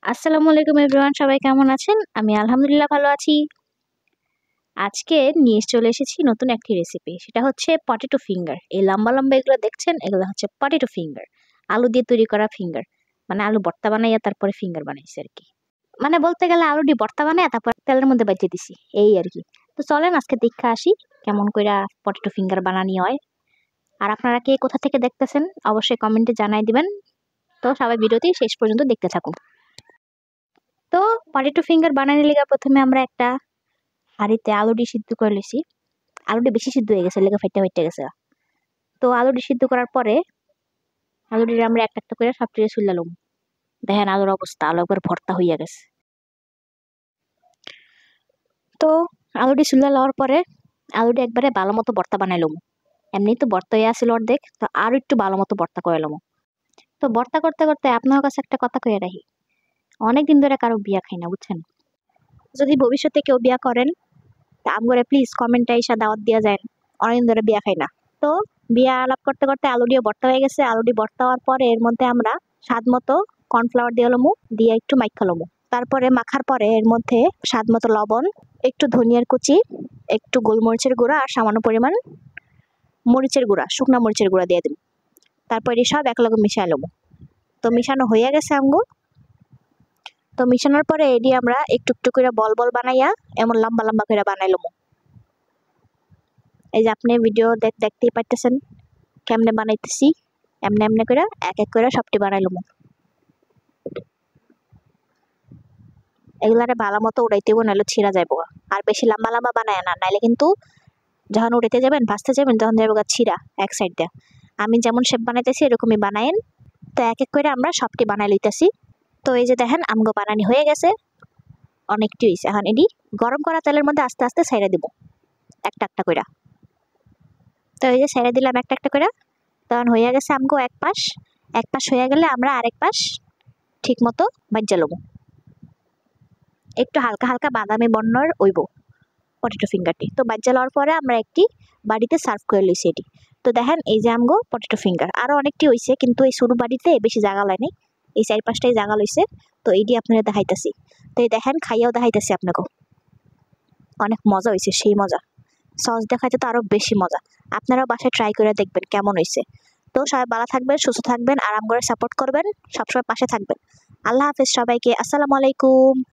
আসসালামু আলাইকুম এভরিওয়ান, সবাই কেমন আছেন? আমি আলহামদুলিল্লাহ ভালো আছি। আজকে নিয়ে চলে এসেছি নতুন একটি রেসিপি। সেটা হচ্ছে পটেটো ফিঙ্গার। এই লম্বা লম্বা এগুলো দেখছেন, এগুলো হচ্ছে পটেটো ফিঙ্গার। আলু দিয়ে তৈরি করা ফিঙ্গার। মানে আলু ভর্তা বানাইয়া তারপরে ফিঙ্গার বানাইছি আরকি। মানে বলতে গেলে আলু দিয়ে ভর্তা বানাইয়া তারপর তেলের মধ্যে বাইচে দিছি। এই আরকি। তো চলেন আজকে দেখা আসি কেমন কইরা পটেটো ফিঙ্গার বানানি হয়। আর আপনারা কে কোথা থেকে দেখতেছেন অবশ্যই কমেন্টে জানাই দিবেন। তো সবাই ভিডিওটি শেষ পর্যন্ত দেখতে থাকুন। তো পটেটো ফিঙ্গার বানানোর লিগা প্রথমে আমরা একটা হাঁড়িতে আলুটি সিদ্ধ করে লিছি। আলুটি বেশি সিদ্ধ হয়ে গেছে, লেগে ফাইটে গেছে। তো আলুটি সিদ্ধ করার পরে আলুটি আমরা একটা একটা করে সবটিরে ছুললাম। দেখেন আলুর অবস্থা, আলু একবার ভর্তা হইয়া গেছে। তো আলুটি ছুলা লওয়ার পরে আলুটি একবারে ভালো মতো ভর্তা বানাইলাম। এমনি তো ভর্তা হয়ে আসছিল অর্ধেক, তো আরো একটু ভালো মতো ভর্তা করাইলাম। তো ভর্তা করতে করতে আপনার কাছে একটা কথা কইয়া রাখি, অনেকদিন ধরে কারো বিয়া খাই না, বুঝছেন? যদি ভবিষ্যতে কেউ বিয়া করেন তা আমগরে প্লিজ কমেন্টে এসে দাওয়াত দিয়া যায়। অনেকদিন ধরে বিয়া খাই না। তো বিয়া আলাপ করতে করতে আলুটিও ভর্তা হয়ে গেছে। আলুটি ভর্তা হওয়ার পরে এর মধ্যে আমরা স্বাদ মতো কর্নফ্লাওয়ার দিয়ে লমু, দিয়ে একটু মাইখা লমু। তারপরে মাখার পরে এর মধ্যে স্বাদ মতো লবণ, একটু ধনিয়ার কুচি, একটু গোলমরিচের গুঁড়া আর সামান্য পরিমাণ মরিচের গুঁড়া, শুকনা মরিচের গুঁড়া দিয়ে দিন। তারপর এই সব একলগে মিশাই লমু। তো মিশানো হয়ে গেছে আমগো। তো মিশানোর পরে এটি আমরা একটু একটু করে বল বল বানাইয়া এমন লম্বা লম্বা করে বানাই লমু। এই যে আপনি ভিডিও দেখতেই পাইতেছেন কেমনে বানাইতেছি। এমনি এমনি করে এক এক করে সবটি বানাই লমু। এগুলারে ভালো মতো উড়াইতে হইব, নাহলে ছিঁড়া যাইব। আর বেশি লম্বা লম্বা বানায় না, নাইলে কিন্তু যখন উড়াইতে যাবেন ভাজতে যাবেন তখন যাইব ছিঁড়া এক সাইড দিয়ে। আমি যেমন শেপ বানাইতেছি এরকমই বানায়েন। তো এক এক করে আমরা সবটি বানাই লইতেছি। তো এই যে দেখেন আমগো বানানি হয়ে গেছে, অনেকটি হয়েছে। এখন এটি গরম করা তেলের মধ্যে আস্তে আস্তে ছাইড়া দিব একটা একটা করে। তো এই যে ছাইড়া দিলাম একটা একটা করে। তখন হয়ে গেছে আমগো এক পাশ। এক পাশ হয়ে গেলে আমরা আরেক পাশ ঠিক মতো ভাজ্জা লবো। একটু হালকা হালকা বাদামি বর্ণর হইব পটেটো ফিঙ্গারটি। তো ভাজ্জা লওয়ার পরে আমরা একটি বাড়িতে সার্ভ করে লইছি এটি। তো দেখেন এই যে আমগো পটেটো ফিঙ্গার আরো অনেকটি হইছে, কিন্তু এই সরু বাড়িতে বেশি জায়গা লাইনি, এই চার পাঁচটাই জায়গা লইছে। তো এইটি আপনারা দেখাইতাছি। তো এই দেখেন খাইয়াও দেখাইতাছি আপনাকে। অনেক মজা হয়েছে, সেই মজা। সস দেখাইতে তো আরো বেশি মজা। আপনারাও বাসায় ট্রাই করে দেখবেন কেমন হয়েছে। তো সবাই ভালো থাকবেন, সুস্থ থাকবেন, আরাম করে সাপোর্ট করবেন, সবসময় পাশে থাকবেন। আল্লাহ হাফেজ সবাইকে। আসসালামু আলাইকুম।